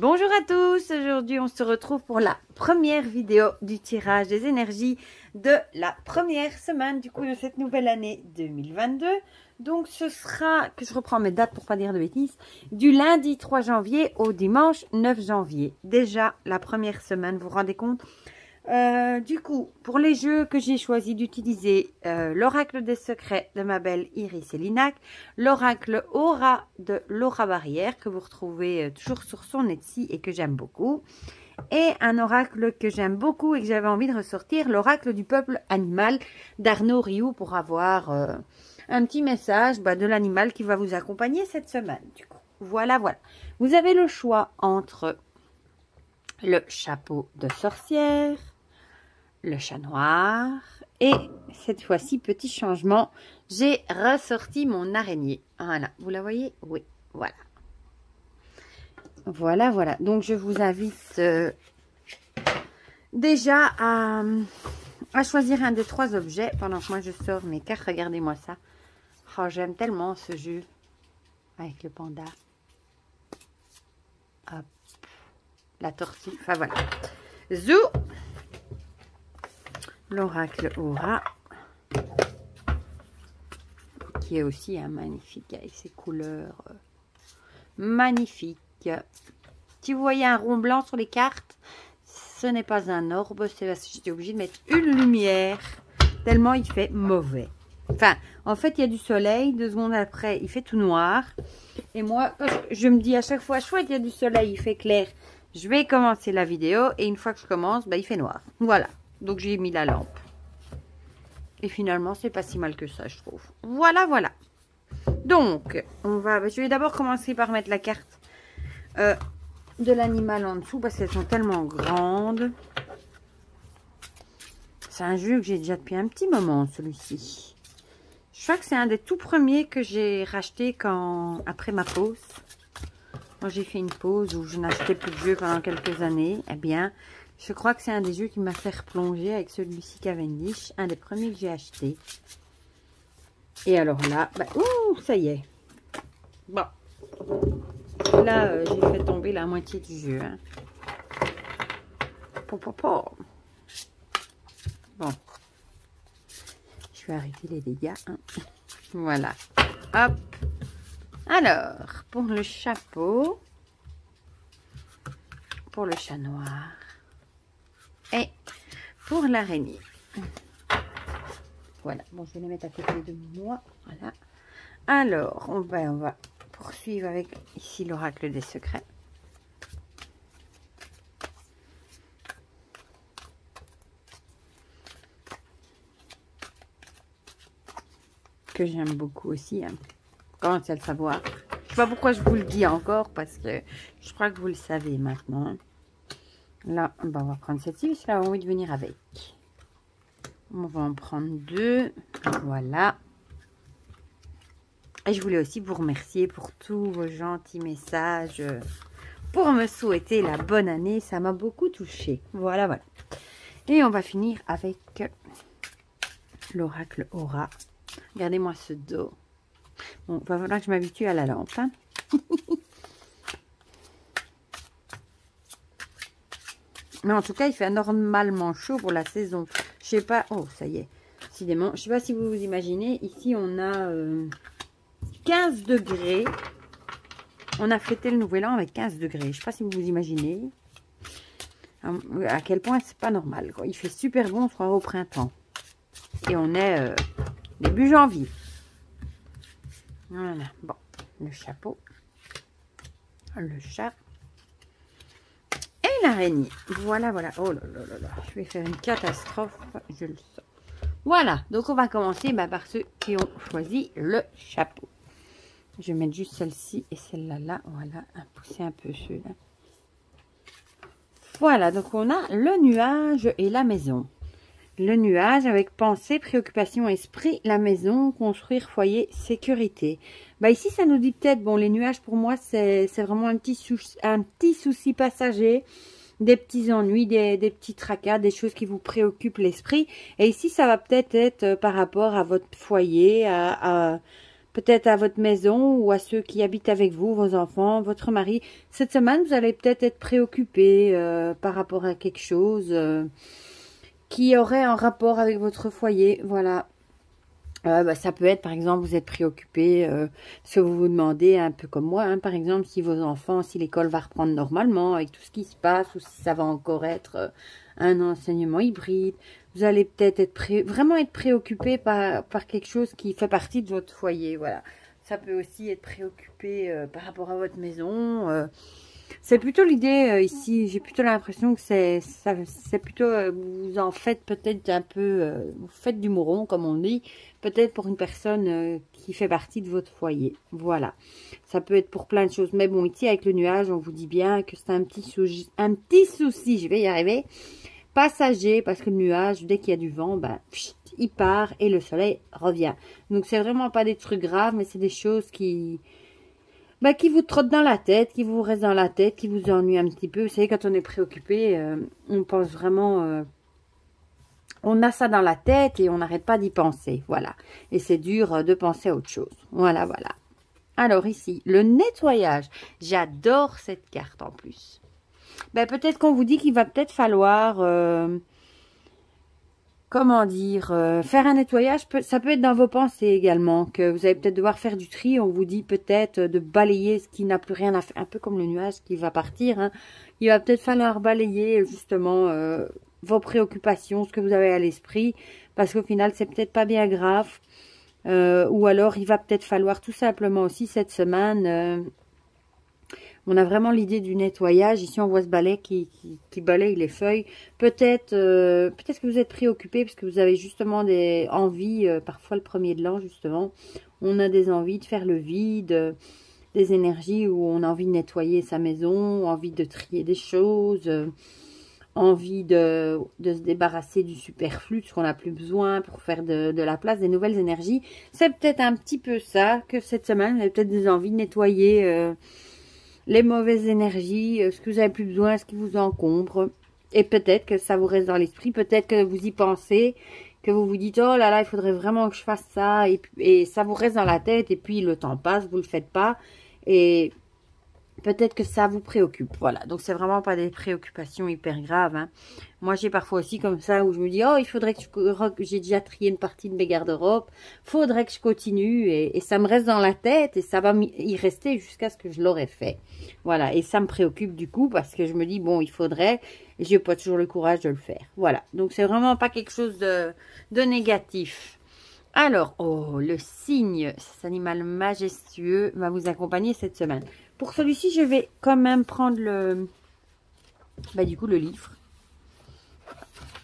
Bonjour à tous, aujourd'hui on se retrouve pour la première vidéo du tirage des énergies de la première semaine du coup de cette nouvelle année 2022. Donc ce sera, que je reprends mes dates pour pas dire de bêtises, du lundi 3 janvier au dimanche 9 janvier. Déjà la première semaine, vous vous rendez compte? Du coup, pour les jeux que j'ai choisi d'utiliser, l'oracle des secrets de ma belle Iris Elinac, l'oracle Aura de Laura Barrière que vous retrouvez toujours sur son Etsy et que j'aime beaucoup, et un oracle que j'aime beaucoup et que j'avais envie de ressortir, l'oracle du peuple animal d'Arnaud Rioux, pour avoir un petit message de l'animal qui va vous accompagner cette semaine. Du coup, voilà. Vous avez le choix entre le chapeau de sorcière, le chat noir, et cette fois-ci, petit changement, j'ai ressorti mon araignée. Voilà, vous la voyez? Oui, voilà. Voilà. Donc, je vous invite déjà à choisir un des trois objets pendant que moi je sors mes cartes. Regardez-moi ça. Oh, j'aime tellement ce jeu avec le panda. Hop. La tortue. Enfin, voilà. Zou. L'oracle Aura, qui est aussi un magnifique avec ses couleurs magnifiques. Si vous voyez un rond blanc sur les cartes, ce n'est pas un orbe, c'est parce que j'étais obligée de mettre une lumière tellement il fait mauvais. Enfin, en fait, il y a du soleil, 2 secondes après, il fait tout noir. Et moi, je me dis à chaque fois, chouette, il y a du soleil, il fait clair. Je vais commencer la vidéo et une fois que je commence, il fait noir. Voilà. Donc, j'ai mis la lampe. Et finalement, c'est pas si mal que ça, je trouve. Voilà. Donc, je vais d'abord commencer par mettre la carte de l'animal en dessous parce qu'elles sont tellement grandes. C'est un jeu que j'ai déjà depuis un petit moment, celui-ci. Je crois que c'est un des tout premiers que j'ai racheté après ma pause. Quand j'ai fait une pause où je n'achetais plus de jeux pendant quelques années, eh bien... je crois que c'est un des jeux qui m'a fait replonger avec celui-ci Cavendish, un des premiers que j'ai acheté. Et alors là, ouh, ça y est. Bon, là, j'ai fait tomber la moitié du jeu. Hein. Bon, je vais arrêter les dégâts. Hein. Voilà, hop. Alors, pour le chapeau, pour le chat noir, et pour l'araignée. Voilà. Bon, je vais les mettre à côté de moi. Voilà. Alors, on va poursuivre avec ici l'oracle des secrets. Que j'aime beaucoup aussi. Hein. Comment à le savoir? Je sais pas pourquoi je vous le dis encore, parce que je crois que vous le savez maintenant. Là, on va prendre celle-ci, parce que là, on a envie de venir avec. On va en prendre 2. Voilà. Et je voulais aussi vous remercier pour tous vos gentils messages, pour me souhaiter la bonne année. Ça m'a beaucoup touchée. Voilà. Et on va finir avec l'oracle Aura. Regardez-moi ce dos. Bon, il va falloir que je m'habitue à la lampe. Hein. Mais en tout cas, il fait anormalement chaud pour la saison. Je sais pas... oh, ça y est. Décidément. Je sais pas si vous vous imaginez. Ici, on a 15 degrés. On a fêté le nouvel an avec 15 degrés. Je sais pas si vous vous imaginez à quel point c'est pas normal. Quoi. Il fait super bon, on se croirait au printemps. Et on est début janvier. Voilà. Bon, le chapeau. Le chat. L'araignée. Voilà. Oh là. Je vais faire une catastrophe. Je le sens. Voilà. Donc, on va commencer par ceux qui ont choisi le chapeau. Je vais mettre juste celle-ci et celle-là. Là. Voilà. Pousser un peu ceux-là. Voilà. Donc, on a le nuage et la maison. Le nuage avec pensée, préoccupation, esprit, la maison, construire, foyer, sécurité. Ici, ça nous dit peut-être, bon, les nuages, pour moi, c'est vraiment un petit souci passager, des petits ennuis, des petits tracas, des choses qui vous préoccupent l'esprit. Et ici, ça va peut-être être par rapport à votre foyer, peut-être à votre maison ou à ceux qui habitent avec vous, vos enfants, votre mari. Cette semaine, vous allez peut-être être préoccupé par rapport à quelque chose qui aurait un rapport avec votre foyer. Voilà. Ça peut être, par exemple, vous êtes préoccupé parce que vous vous demandez, un peu comme moi, hein, par exemple, si vos enfants, si l'école va reprendre normalement avec tout ce qui se passe, ou si ça va encore être un enseignement hybride. Vous allez peut-être vraiment être préoccupé par quelque chose qui fait partie de votre foyer. Voilà. Ça peut aussi être préoccupé par rapport à votre maison. C'est plutôt l'idée ici. J'ai plutôt l'impression que c'est plutôt, vous en faites peut-être un peu, vous faites du mouron, comme on dit, peut-être pour une personne qui fait partie de votre foyer. Voilà. Ça peut être pour plein de choses. Mais bon, ici, avec le nuage, on vous dit bien que c'est un petit souci, je vais y arriver, passager, parce que le nuage, dès qu'il y a du vent, ben, pchit, il part et le soleil revient. Donc, c'est vraiment pas des trucs graves, mais c'est des choses qui vous trottent dans la tête, qui vous restent dans la tête, qui vous ennuient un petit peu. Vous savez, quand on est préoccupé, on pense vraiment... on a ça dans la tête et on n'arrête pas d'y penser. Voilà. Et c'est dur de penser à autre chose. Voilà, voilà. Alors ici, le nettoyage. J'adore cette carte en plus. Ben, peut-être qu'on vous dit qu'il va peut-être falloir... comment dire, faire un nettoyage, ça peut être dans vos pensées également, que vous allez peut-être devoir faire du tri. On vous dit peut-être de balayer ce qui n'a plus rien à faire, un peu comme le nuage qui va partir. Hein. Il va peut-être falloir balayer justement vos préoccupations, ce que vous avez à l'esprit, parce qu'au final, c'est peut-être pas bien grave. Ou alors, il va peut-être falloir tout simplement aussi cette semaine... on a vraiment l'idée du nettoyage. Ici, on voit ce balai qui balaye les feuilles. Peut-être que vous êtes préoccupé parce que vous avez justement des envies, parfois le premier de l'an, justement. On a des envies de faire le vide, des énergies où on a envie de nettoyer sa maison, envie de trier des choses, envie de se débarrasser du superflu, de ce qu'on n'a plus besoin pour faire de la place, des nouvelles énergies. C'est peut-être un petit peu ça que cette semaine, vous avez peut-être des envies de nettoyer... les mauvaises énergies, ce que vous avez plus besoin, ce qui vous encombre. Et peut-être que ça vous reste dans l'esprit, peut-être que vous y pensez, que vous vous dites, oh là là, il faudrait vraiment que je fasse ça, et ça vous reste dans la tête, et puis le temps passe, vous le faites pas, et peut-être que ça vous préoccupe. Voilà, donc c'est vraiment pas des préoccupations hyper graves. Hein. Moi, j'ai parfois aussi comme ça, où je me dis, oh, il faudrait que j'ai déjà trié une partie de mes garde-robes, faudrait que je continue, et ça me reste dans la tête, et ça va y rester jusqu'à ce que je l'aurai fait. Voilà, et ça me préoccupe du coup, parce que je me dis, bon, il faudrait, et j'ai pas toujours le courage de le faire. Voilà, donc c'est vraiment pas quelque chose de négatif. Alors, oh, le cygne, cet animal majestueux, va vous accompagner cette semaine. Pour celui-ci, je vais quand même prendre le livre.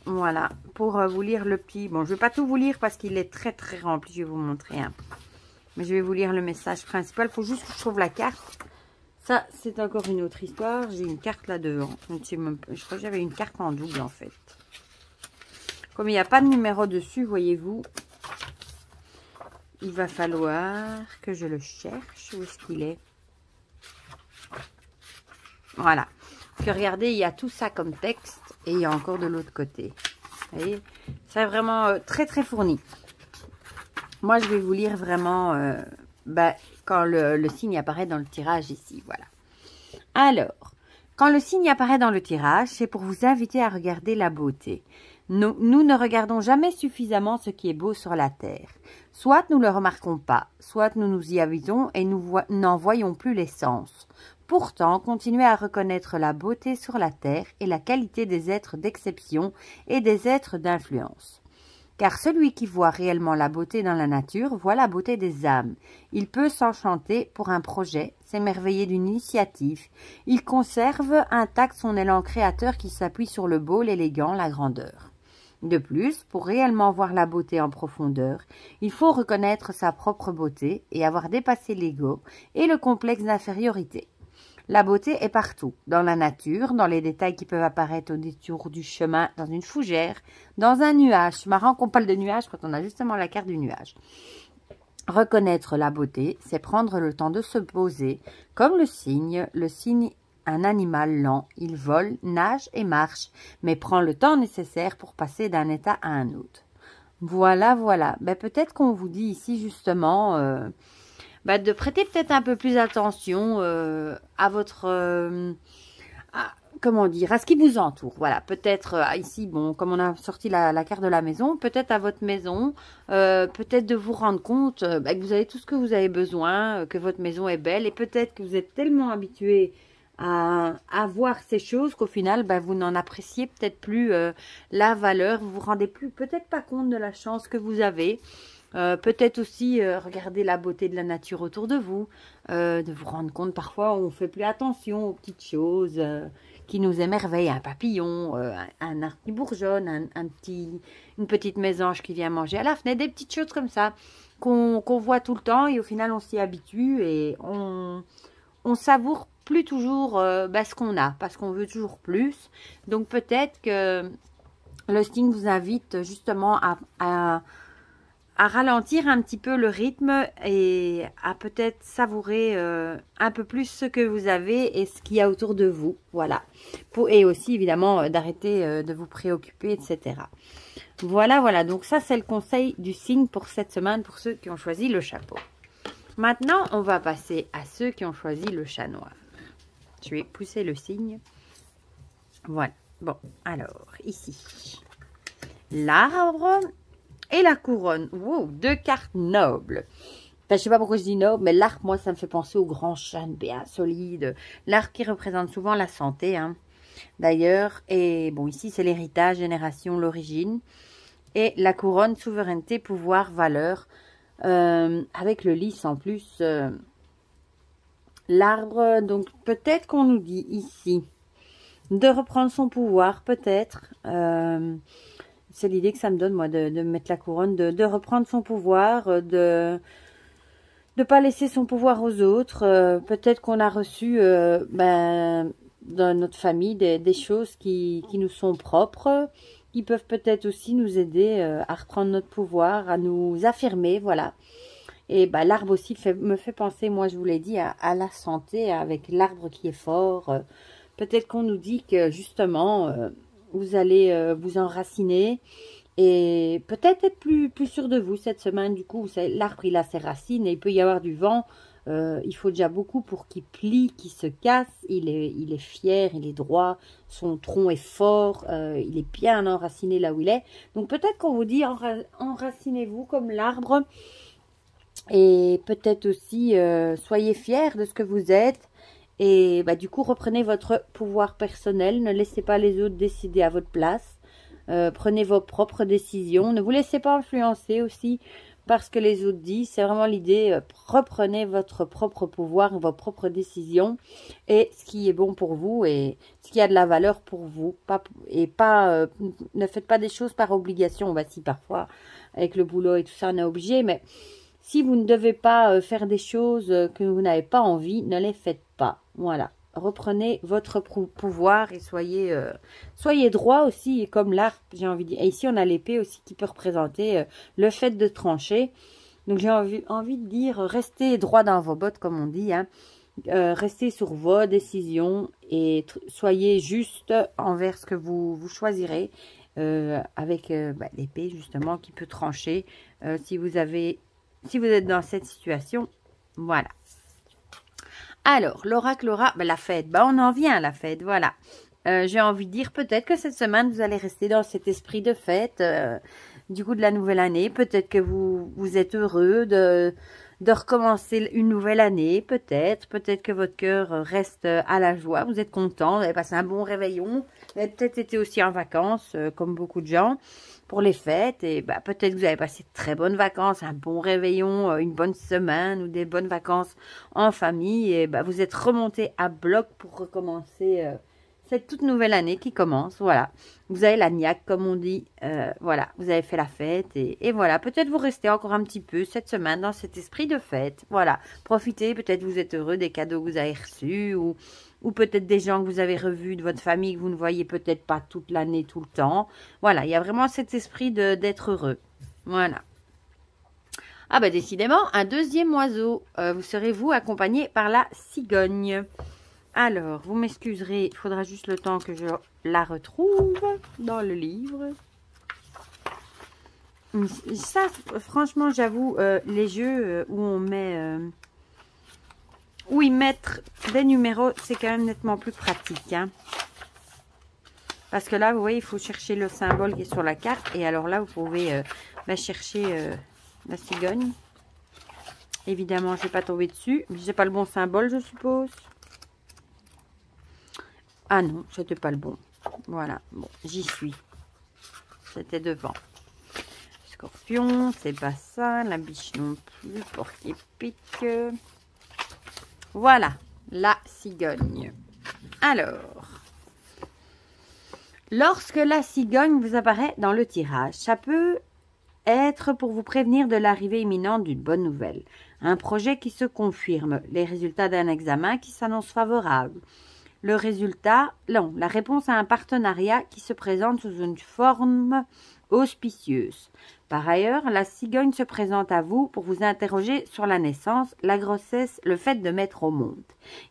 Voilà, pour vous lire le petit... Bon, je ne vais pas tout vous lire parce qu'il est très très rempli. Je vais vous montrer un peu. Mais je vais vous lire le message principal. Il faut juste que je trouve la carte. Ça, c'est encore une autre histoire. J'ai une carte là-dedans. Je crois que j'avais une carte en double en fait. Comme il n'y a pas de numéro dessus, voyez-vous, il va falloir que je le cherche. Où est-ce qu'il est? Voilà. Parce que regardez, il y a tout ça comme texte et il y a encore de l'autre côté. Vous voyez, c'est vraiment très très fourni. Moi, je vais vous lire vraiment quand le signe apparaît dans le tirage ici. Voilà. Alors, quand le signe apparaît dans le tirage, c'est pour vous inviter à regarder la beauté. Nous ne regardons jamais suffisamment ce qui est beau sur la terre. Soit nous ne le remarquons pas, soit nous nous y habitons et nous n'en voyons plus l'essence. Pourtant, continuez à reconnaître la beauté sur la terre et la qualité des êtres d'exception et des êtres d'influence. Car celui qui voit réellement la beauté dans la nature voit la beauté des âmes. Il peut s'enchanter pour un projet, s'émerveiller d'une initiative. Il conserve intact son élan créateur qui s'appuie sur le beau, l'élégant, la grandeur. De plus, pour réellement voir la beauté en profondeur, il faut reconnaître sa propre beauté et avoir dépassé l'ego et le complexe d'infériorité. La beauté est partout, dans la nature, dans les détails qui peuvent apparaître au détour du chemin, dans une fougère, dans un nuage. C'est marrant qu'on parle de nuage quand on a justement la carte du nuage. Reconnaître la beauté, c'est prendre le temps de se poser, comme le cygne, un animal lent, il vole, nage et marche, mais prend le temps nécessaire pour passer d'un état à un autre. Voilà, voilà. Ben, peut-être qu'on vous dit ici justement... de prêter peut-être un peu plus attention à votre... comment dire, à ce qui vous entoure. Voilà, peut-être ici, bon, comme on a sorti la carte de la maison, peut-être à votre maison, peut-être de vous rendre compte que vous avez tout ce que vous avez besoin, que votre maison est belle, et peut-être que vous êtes tellement habitué à voir ces choses qu'au final, vous n'en appréciez peut-être plus la valeur, vous vous rendez plus peut-être pas compte de la chance que vous avez. Peut-être aussi regarder la beauté de la nature autour de vous, de vous rendre compte parfois on ne fait plus attention aux petites choses qui nous émerveillent, un papillon, un arbre qui bourgeonne, une petite mésange qui vient manger à la fenêtre, des petites choses comme ça qu'on voit tout le temps et au final on s'y habitue et on savoure plus toujours ce qu'on a parce qu'on veut toujours plus. Donc peut-être que le signe vous invite justement à ralentir un petit peu le rythme et à peut-être savourer un peu plus ce que vous avez et ce qu'il y a autour de vous. Voilà. Et aussi, évidemment, d'arrêter de vous préoccuper, etc. Voilà, voilà. Donc ça, c'est le conseil du signe pour cette semaine pour ceux qui ont choisi le chapeau. Maintenant, on va passer à ceux qui ont choisi le chat noir. Je vais pousser le signe. Voilà. Bon, alors, ici. L'arbre... et la couronne. Wow, 2 cartes nobles. Enfin, je sais pas pourquoi je dis noble, mais l'arbre, moi, ça me fait penser au grand chêne bien solide. L'arbre qui représente souvent la santé, hein, d'ailleurs. Et bon, ici, c'est l'héritage, génération, l'origine. Et la couronne, souveraineté, pouvoir, valeur. Avec le lys en plus. L'arbre, donc peut-être qu'on nous dit ici de reprendre son pouvoir, peut-être. C'est l'idée que ça me donne, moi, de mettre la couronne, de reprendre son pouvoir, de ne pas laisser son pouvoir aux autres. Peut-être qu'on a reçu dans notre famille des choses qui nous sont propres, qui peuvent peut-être aussi nous aider à reprendre notre pouvoir, à nous affirmer, voilà. Et l'arbre aussi me fait penser, moi je vous l'ai dit, à la santé, avec l'arbre qui est fort. Peut-être qu'on nous dit que justement... vous allez vous enraciner et peut-être être plus sûr de vous cette semaine. Du coup, l'arbre, il a ses racines et il peut y avoir du vent. Il faut déjà beaucoup pour qu'il plie, qu'il se casse. Il est fier, il est droit. Son tronc est fort. Il est bien enraciné là où il est. Donc, peut-être qu'on vous dit enracinez-vous comme l'arbre. Et peut-être aussi soyez fiers de ce que vous êtes. Et du coup, reprenez votre pouvoir personnel. Ne laissez pas les autres décider à votre place. Prenez vos propres décisions. Ne vous laissez pas influencer aussi par ce que les autres disent. C'est vraiment l'idée. Reprenez votre propre pouvoir, vos propres décisions. Et ce qui est bon pour vous et ce qui a de la valeur pour vous. Ne faites pas des choses par obligation. Si parfois, avec le boulot et tout ça, on est obligé. Mais si vous ne devez pas faire des choses que vous n'avez pas envie, ne les faites pas. Voilà. Reprenez votre pouvoir et soyez droit aussi, comme l'arbre, j'ai envie de dire. Et ici, on a l'épée aussi qui peut représenter le fait de trancher. Donc, j'ai envie de dire, restez droit dans vos bottes, comme on dit. Hein. Restez sur vos décisions et soyez juste envers ce que vous choisirez. Avec l'épée, justement, qui peut trancher si vous êtes dans cette situation. Voilà. Alors, l'oracle aura la fête. On en vient à la fête, voilà. J'ai envie de dire peut-être que cette semaine, vous allez rester dans cet esprit de fête, du coup de la nouvelle année. Peut-être que vous êtes heureux de recommencer une nouvelle année, peut-être. Peut-être que votre cœur reste à la joie, vous êtes content, vous avez passé un bon réveillon. Vous avez peut-être été aussi en vacances, comme beaucoup de gens, pour les fêtes. Et peut-être que vous avez passé de très bonnes vacances, un bon réveillon, une bonne semaine ou des bonnes vacances en famille. Et vous êtes remonté à bloc pour recommencer cette toute nouvelle année qui commence. Voilà. Vous avez la niaque, comme on dit. Voilà. Vous avez fait la fête. Et voilà. Peut-être vous restez encore un petit peu cette semaine dans cet esprit de fête. Voilà. Profitez. Peut-être vous êtes heureux des cadeaux que vous avez reçus ou peut-être des gens que vous avez revus de votre famille que vous ne voyez peut-être pas toute l'année, tout le temps. Voilà, il y a vraiment cet esprit d'être heureux. Voilà. Ah décidément, un deuxième oiseau. Vous serez-vous accompagné par la cigogne. Alors, vous m'excuserez, il faudra juste le temps que je la retrouve dans le livre. Ça, franchement, j'avoue, les jeux où on met ou y mettre des numéros, c'est quand même nettement plus pratique. Hein. Parce que là, vous voyez, il faut chercher le symbole qui est sur la carte. Et alors là, vous pouvez chercher la cigogne. Évidemment, je ne vais pas tomber dessus. Mais j'ai pas le bon symbole, je suppose. Ah non, c'était pas le bon. Voilà, bon, j'y suis. C'était devant. Scorpion, c'est pas ça. La biche non plus, porc-épic. Voilà, la cigogne. Alors, lorsque la cigogne vous apparaît dans le tirage, ça peut être pour vous prévenir de l'arrivée imminente d'une bonne nouvelle. Un projet qui se confirme, les résultats d'un examen qui s'annonce favorable. Le résultat, non, la réponse à un partenariat qui se présente sous une forme auspicieuse. Par ailleurs, la cigogne se présente à vous pour vous interroger sur la naissance, la grossesse, le fait de mettre au monde.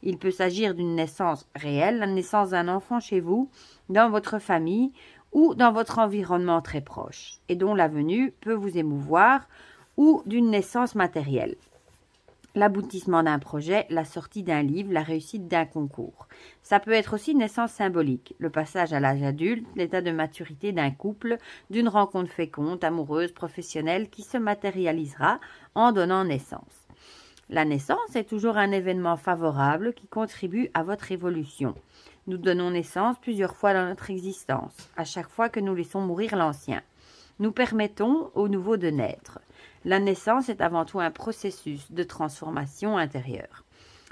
Il peut s'agir d'une naissance réelle, la naissance d'un enfant chez vous, dans votre famille ou dans votre environnement très proche, et dont la venue peut vous émouvoir, ou d'une naissance matérielle. L'aboutissement d'un projet, la sortie d'un livre, la réussite d'un concours. Ça peut être aussi une naissance symbolique, le passage à l'âge adulte, l'état de maturité d'un couple, d'une rencontre féconde, amoureuse, professionnelle qui se matérialisera en donnant naissance. La naissance est toujours un événement favorable qui contribue à votre évolution. Nous donnons naissance plusieurs fois dans notre existence, à chaque fois que nous laissons mourir l'ancien. Nous permettons au nouveau de naître. La naissance est avant tout un processus de transformation intérieure.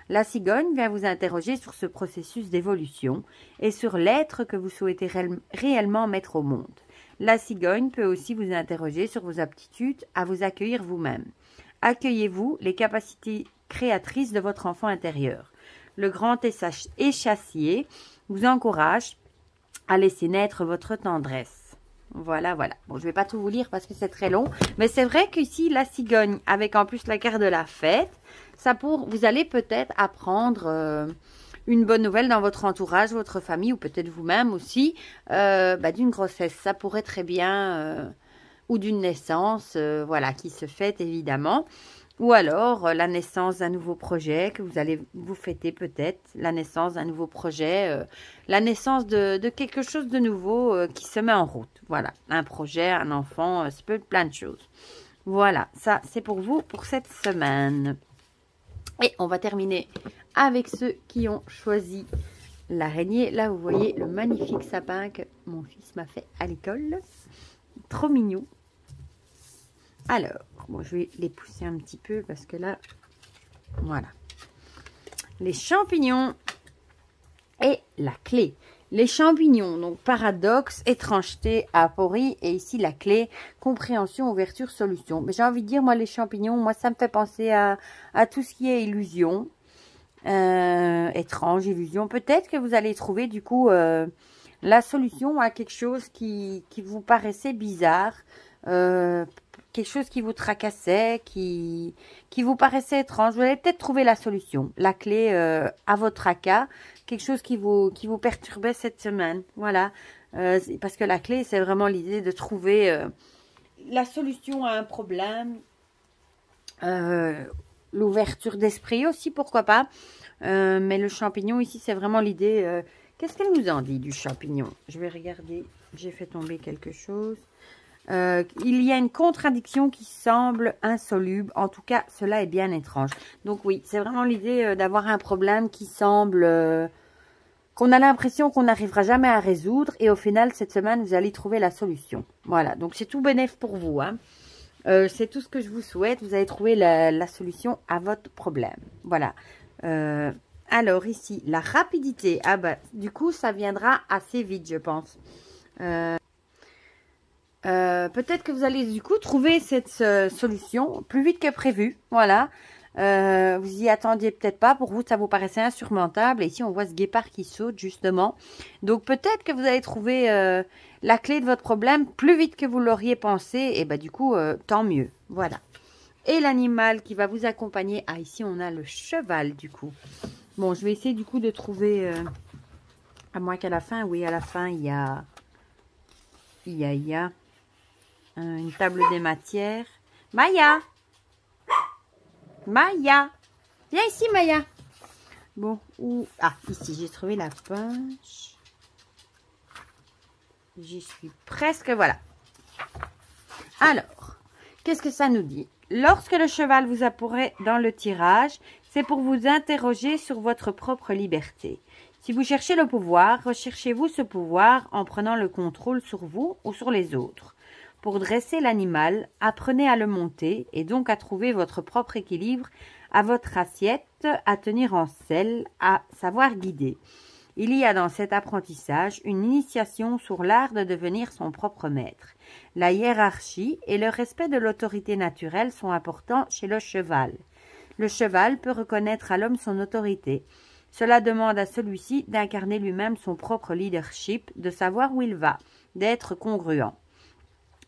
La cigogne vient vous interroger sur ce processus d'évolution et sur l'être que vous souhaitez réellement mettre au monde. La cigogne peut aussi vous interroger sur vos aptitudes à vous accueillir vous-même. Accueillez-vous les capacités créatrices de votre enfant intérieur. Le grand échassier vous encourage à laisser naître votre tendresse. Voilà, voilà. Bon, je ne vais pas tout vous lire parce que c'est très long. Mais c'est vrai qu'ici, la cigogne, avec en plus la carte de la fête, vous allez peut-être apprendre une bonne nouvelle dans votre entourage, votre famille, ou peut-être vous-même aussi, d'une grossesse. Ça pourrait très bien, ou d'une naissance, voilà, qui se fête évidemment. Ou alors la naissance d'un nouveau projet que vous allez vous fêter peut-être, la naissance d'un nouveau projet, la naissance de quelque chose de nouveau qui se met en route. Voilà, un projet, un enfant, ça peut être plein de choses. Voilà, ça c'est pour vous pour cette semaine. Et on va terminer avec ceux qui ont choisi l'araignée. Là, vous voyez le magnifique sapin que mon fils m'a fait à l'école. Trop mignon. Alors, bon, je vais les pousser un petit peu parce que là, voilà. Les champignons et la clé. Les champignons, donc paradoxe, étrangeté, aporie, et ici la clé, compréhension, ouverture, solution. Mais j'ai envie de dire, moi, les champignons, moi, ça me fait penser à tout ce qui est illusion, étrange, illusion. Peut-être que vous allez trouver, du coup, la solution à quelque chose qui vous paraissait bizarre, quelque chose qui vous tracassait, qui vous paraissait étrange. Vous allez peut-être trouver la solution, la clé à votre tracas, quelque chose qui vous perturbait cette semaine. Voilà, parce que la clé, c'est vraiment l'idée de trouver la solution à un problème, l'ouverture d'esprit aussi, pourquoi pas. Mais le champignon ici, c'est vraiment l'idée. Qu'est-ce qu'elle nous en dit du champignon? Je vais regarder, j'ai fait tomber quelque chose. Il y a une contradiction qui semble insoluble. En tout cas, cela est bien étrange. Donc oui, c'est vraiment l'idée d'avoir un problème qui semble... qu'on a l'impression qu'on n'arrivera jamais à résoudre. Et au final, cette semaine, vous allez trouver la solution. Voilà, donc c'est tout bénéf pour vous. Hein. C'est tout ce que je vous souhaite. Vous allez trouver la solution à votre problème. Voilà. Alors ici, la rapidité. Ah bah, du coup, ça viendra assez vite, je pense. Peut-être que vous allez du coup trouver cette solution plus vite que prévu. Voilà. Vous y attendiez peut-être pas. Pour vous, ça vous paraissait insurmontable. Et ici, on voit ce guépard qui saute justement. Donc, peut-être que vous allez trouver la clé de votre problème plus vite que vous l'auriez pensé. Et bah du coup, tant mieux. Voilà. Et l'animal qui va vous accompagner. Ah, ici, on a le cheval du coup. Bon, je vais essayer du coup de trouver... à moins qu'à la fin, oui, à la fin, il y a une table des matières. Maya! Maya! Viens ici, Maya! Bon, ah, ici, j'ai trouvé la page. J'y suis presque, voilà. Alors, qu'est-ce que ça nous dit? Lorsque le cheval vous apparaît dans le tirage, c'est pour vous interroger sur votre propre liberté. Si vous cherchez le pouvoir, recherchez-vous ce pouvoir en prenant le contrôle sur vous ou sur les autres. Pour dresser l'animal, apprenez à le monter et donc à trouver votre propre équilibre, à votre assiette, à tenir en selle, à savoir guider. Il y a dans cet apprentissage une initiation sur l'art de devenir son propre maître. La hiérarchie et le respect de l'autorité naturelle sont importants chez le cheval. Le cheval peut reconnaître à l'homme son autorité. Cela demande à celui-ci d'incarner lui-même son propre leadership, de savoir où il va, d'être congruent.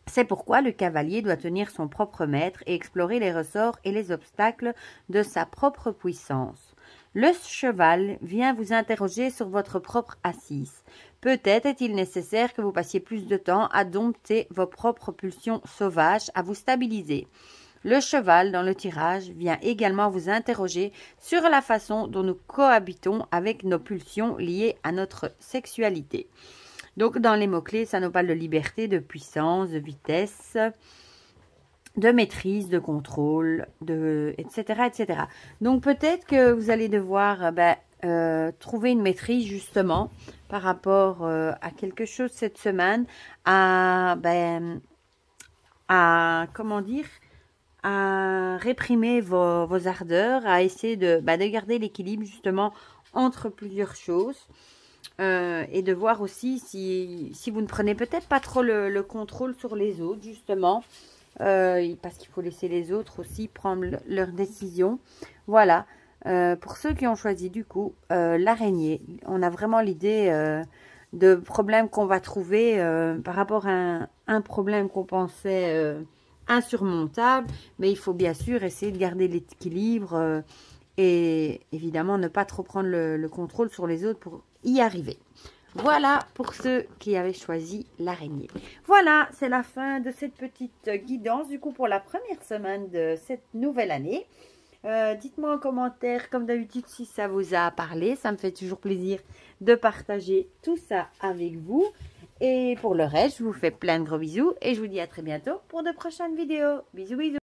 C'est pourquoi le cavalier doit tenir son propre maître et explorer les ressorts et les obstacles de sa propre puissance. Le cheval vient vous interroger sur votre propre assise. Peut-être est-il nécessaire que vous passiez plus de temps à dompter vos propres pulsions sauvages, à vous stabiliser. Le cheval, dans le tirage, vient également vous interroger sur la façon dont nous cohabitons avec nos pulsions liées à notre sexualité. Donc, dans les mots-clés, ça nous parle de liberté, de puissance, de vitesse, de maîtrise, de contrôle, etc., etc. Donc, peut-être que vous allez devoir trouver une maîtrise, justement, par rapport à quelque chose cette semaine, à réprimer vos ardeurs, à essayer de garder l'équilibre, justement, entre plusieurs choses. Et de voir aussi si vous ne prenez peut-être pas trop le contrôle sur les autres, justement, parce qu'il faut laisser les autres aussi prendre leurs décisions. Voilà, pour ceux qui ont choisi du coup l'araignée, on a vraiment l'idée de problèmes qu'on va trouver par rapport à un problème qu'on pensait insurmontable, mais il faut bien sûr essayer de garder l'équilibre et évidemment ne pas trop prendre le contrôle sur les autres pour y arriver. Voilà pour ceux qui avaient choisi l'araignée. Voilà, c'est la fin de cette petite guidance du coup pour la première semaine de cette nouvelle année. Dites-moi en commentaire comme d'habitude si ça vous a parlé. Ça me fait toujours plaisir de partager tout ça avec vous. Et pour le reste, je vous fais plein de gros bisous et je vous dis à très bientôt pour de prochaines vidéos. Bisous bisous.